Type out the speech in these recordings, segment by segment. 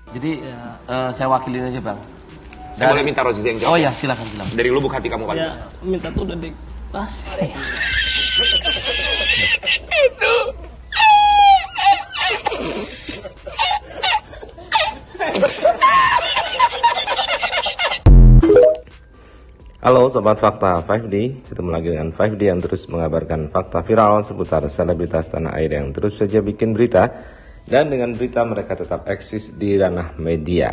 Jadi saya wakilin aja bang. Saya boleh minta Rozi yang jawab? Oh ya silakan. Dari lubuk hati kamu kali. Ya minta tuh udah deh pas. Itu. Halo Sobat Fakta 5D, ketemu lagi dengan 5D yang terus mengabarkan fakta viral seputar selebritas tanah air yang terus saja bikin berita. Dan dengan berita mereka tetap eksis di ranah media.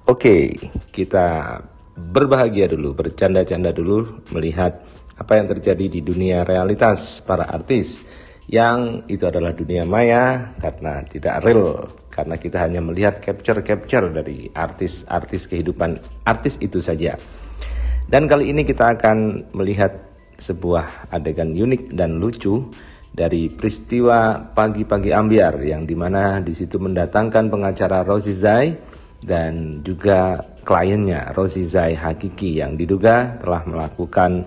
Oke, kita berbahagia dulu, bercanda-canda dulu melihat apa yang terjadi di dunia realitas para artis. Yang itu adalah dunia maya karena tidak real. Karena kita hanya melihat capture-capture dari artis-artis kehidupan artis itu saja. Dan kali ini kita akan melihat sebuah adegan unik dan lucu dari peristiwa pagi-pagi ambyar yang dimana di situ mendatangkan pengacara Rozi Zai dan juga kliennya Rozi Zai Hakiki yang diduga telah melakukan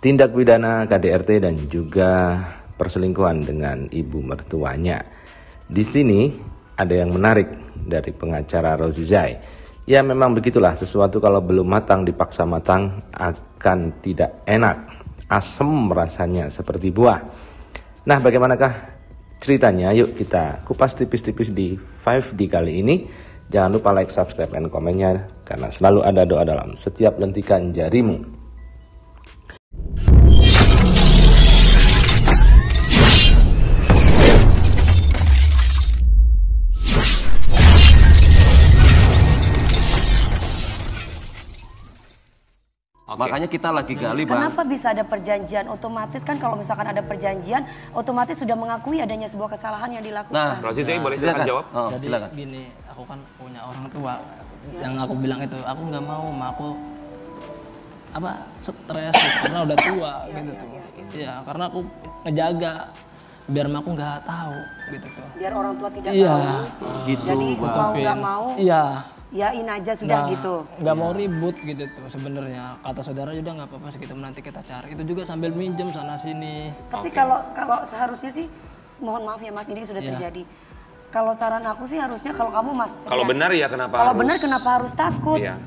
tindak pidana KDRT dan juga perselingkuhan dengan ibu mertuanya. Di sini ada yang menarik dari pengacara Rozi Zai. Ya memang begitulah, sesuatu kalau belum matang dipaksa matang akan tidak enak, asem rasanya seperti buah. Nah bagaimanakah ceritanya? Yuk kita kupas tipis-tipis di 5D kali ini. Jangan lupa like, subscribe, dan komennya karena selalu ada doa dalam setiap lentikan jarimu. Makanya kita lagi gali bang. Kenapa bisa ada perjanjian? Otomatis kan kalau misalkan ada perjanjian, otomatis sudah mengakui adanya sebuah kesalahan yang dilakukan. Nah, Rozi Zai boleh silakan jawab? Jadi silakan. Gini, aku kan punya orang tua. Yang aku bilang itu, aku nggak mau, aku stres gitu, karena udah tua gitu tuh. Iya, karena aku ngejaga biar aku nggak tahu gitu tuh. Biar orang tua tidak tahu. Gitu. Jadi mau nggak mau. Iya. Yain aja sudah gitu. Nggak mau ribut gitu tuh sebenarnya. Kata saudara udah nggak apa-apa segitu nanti kita cari. Itu juga sambil minjem sana sini. Tapi kalau seharusnya sih, mohon maaf ya Mas, ini sudah terjadi. Kalau saran aku sih harusnya kalau kamu Mas. Kalau benar ya kenapa? Kalau benar kenapa harus takut? Iya.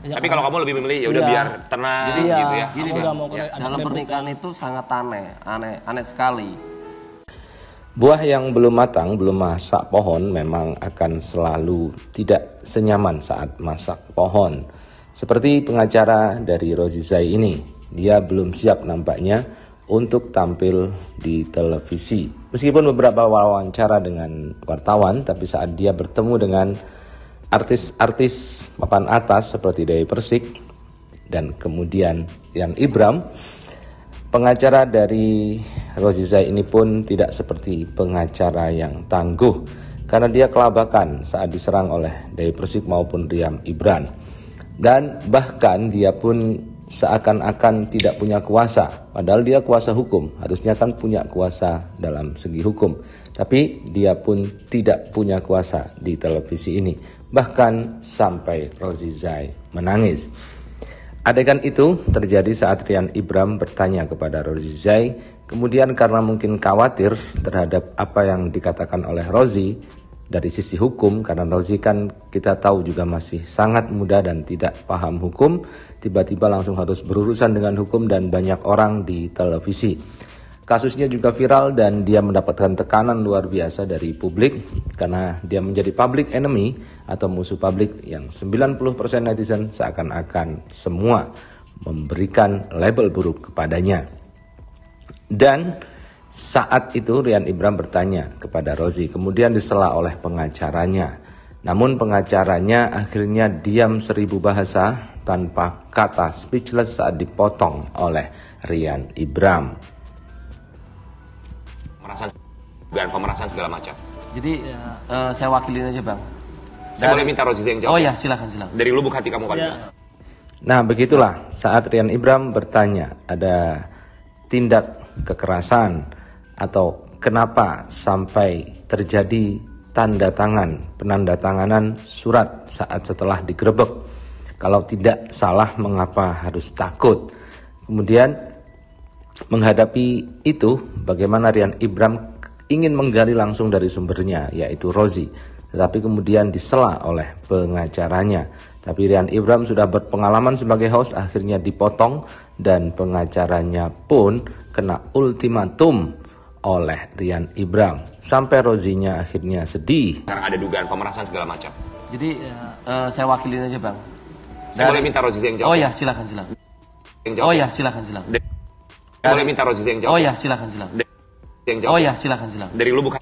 Ya, tapi kalau kamu lebih memilih ya udah biar tenang gitu ya. Gini bang, dalam pernikahan itu sangat aneh sekali. Buah yang belum matang, belum masak pohon memang akan selalu tidak senyaman saat masak pohon. Seperti pengacara dari Rozi Zai ini, dia belum siap nampaknya untuk tampil di televisi. Meskipun beberapa wawancara dengan wartawan, tapi saat dia bertemu dengan artis-artis papan atas seperti Dewi Persik dan kemudian Rian Ibram, pengacara dari Rozi Zai ini pun tidak seperti pengacara yang tangguh karena dia kelabakan saat diserang oleh Dewi Persik maupun Rian Ibram. Dan bahkan dia pun seakan-akan tidak punya kuasa, padahal dia kuasa hukum, harusnya kan punya kuasa dalam segi hukum. Tapi dia pun tidak punya kuasa di televisi ini, bahkan sampai Rozi Zai menangis. Adegan itu terjadi saat Rian Ibram bertanya kepada Rozi Zai, kemudian karena mungkin khawatir terhadap apa yang dikatakan oleh Rozi dari sisi hukum, karena Rozi kan kita tahu juga masih sangat muda dan tidak paham hukum, tiba-tiba langsung harus berurusan dengan hukum dan banyak orang di televisi. Kasusnya juga viral dan dia mendapatkan tekanan luar biasa dari publik karena dia menjadi public enemy atau musuh publik yang 90% netizen seakan-akan semua memberikan label buruk kepadanya. Dan saat itu Rian Ibram bertanya kepada Rozi, kemudian disela oleh pengacaranya. Namun pengacaranya akhirnya diam 1000 bahasa tanpa kata, speechless saat dipotong oleh Rian Ibram. Pemerasan segala macam. Jadi saya wakilin aja bang. Saya boleh minta Rozi yang jawab? Oh ya silakan. Dari lubuk hati kamu kali. Nah begitulah saat Rian Ibram bertanya ada tindak kekerasan atau kenapa sampai terjadi penandatanganan surat saat setelah digerebek. Kalau tidak salah mengapa harus takut. Kemudian menghadapi itu bagaimana Rian Ibram ingin menggali langsung dari sumbernya yaitu Rozi. tetapi kemudian disela oleh pengacaranya. Tapi Rian Ibram sudah berpengalaman sebagai host, akhirnya dipotong dan pengacaranya pun kena ultimatum oleh Rian Ibram. Sampai Rozinya akhirnya sedih. Karena ada dugaan pemerasan segala macam. Jadi saya wakilin aja bang. Saya boleh minta Rozi yang jawab? Oh ya silakan. Yang jawab Oh ya? ya silakan. Boleh minta Rozi yang jawab? Oh ya silakan. Yang jawab Oh ya? ya silakan. Dari Lubuk.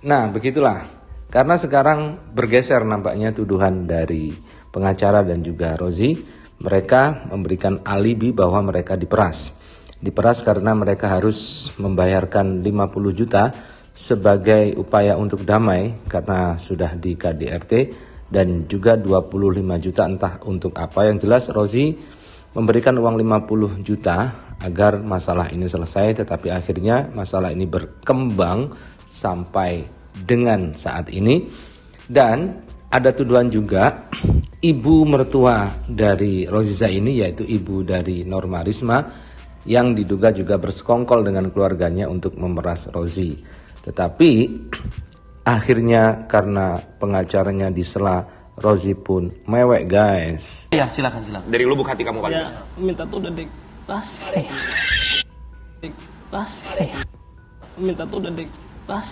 Nah, begitulah. Karena sekarang bergeser nampaknya tuduhan dari pengacara dan juga Rozi, mereka memberikan alibi bahwa mereka diperas. Diperas karena mereka harus membayarkan 50 juta sebagai upaya untuk damai karena sudah di KDRT, dan juga 25 juta entah untuk apa. Yang jelas Rozi memberikan uang 50 juta agar masalah ini selesai, tetapi akhirnya masalah ini berkembang sampai dengan saat ini. Dan ada tuduhan juga ibu mertua dari Roziza ini, yaitu ibu dari Norma Risma, yang diduga juga bersekongkol dengan keluarganya untuk memeras Rozi. Tetapi akhirnya karena pengacaranya disela, Rozi pun mewek guys. Ya silakan. Dari lubuk hati kamu kali Ya, ini. minta tuh udah dipas. Minta tuh udah dipas.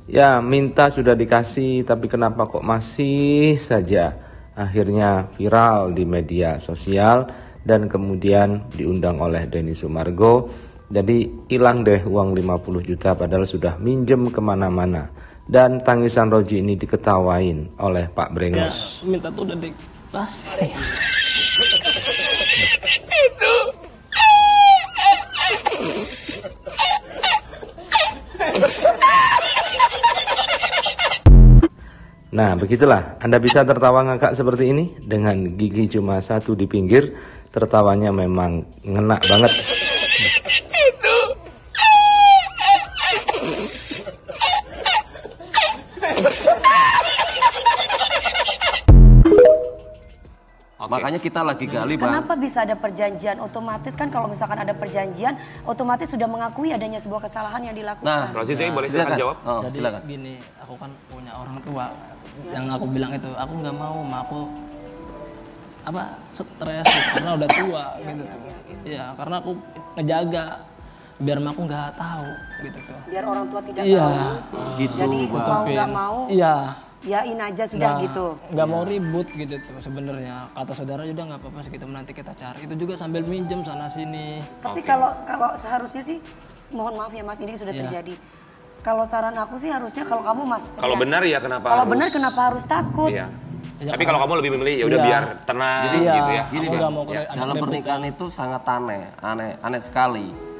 Ya, minta sudah dikasih, tapi kenapa kok masih saja? Akhirnya viral di media sosial dan kemudian diundang oleh Denny Sumargo. Jadi hilang deh uang 50 juta padahal sudah minjem kemana-mana. Dan tangisan Rozi ini diketawain oleh Pak Ya, Brengos. minta tuh udah dipas. Nah, begitulah. Anda bisa tertawa ngakak seperti ini dengan gigi cuma satu di pinggir. Tertawanya memang ngena banget. Makanya kita lagi gali bang. Kenapa bisa ada perjanjian? Otomatis kan kalau misalkan ada perjanjian, otomatis sudah mengakui adanya sebuah kesalahan yang dilakukan. Nah, Rozi, saya boleh silakan jawab? Oh, Jadi silakan. gini, aku kan punya orang tua. Yang aku bilang itu, aku nggak mau, aku stres gitu, karena udah tua gitu tuh. Iya, karena aku ngejaga biar aku nggak tahu gitu tuh. Biar orang tua tidak Iya. tahu. Gitu, Jadi Bang. mau nggak mau, Iya. yain aja sudah gitu. Nggak mau ribut gitu tuh sebenarnya. Kata saudara udah nggak apa-apa segitu, nanti kita cari. Itu juga sambil minjem sana sini. Tapi kalau seharusnya sih, mohon maaf ya Mas, ini sudah Iya. terjadi. Kalau saran aku sih harusnya kalau kamu Mas. Kalau benar ya kenapa Kalau harus? benar kenapa harus takut? Iya. Ya, Tapi kalau kamu lebih memilih ya udah Iya. biar tenang Iya, gitu ya. aku nggak mau Dalam pernikahan itu sangat aneh sekali.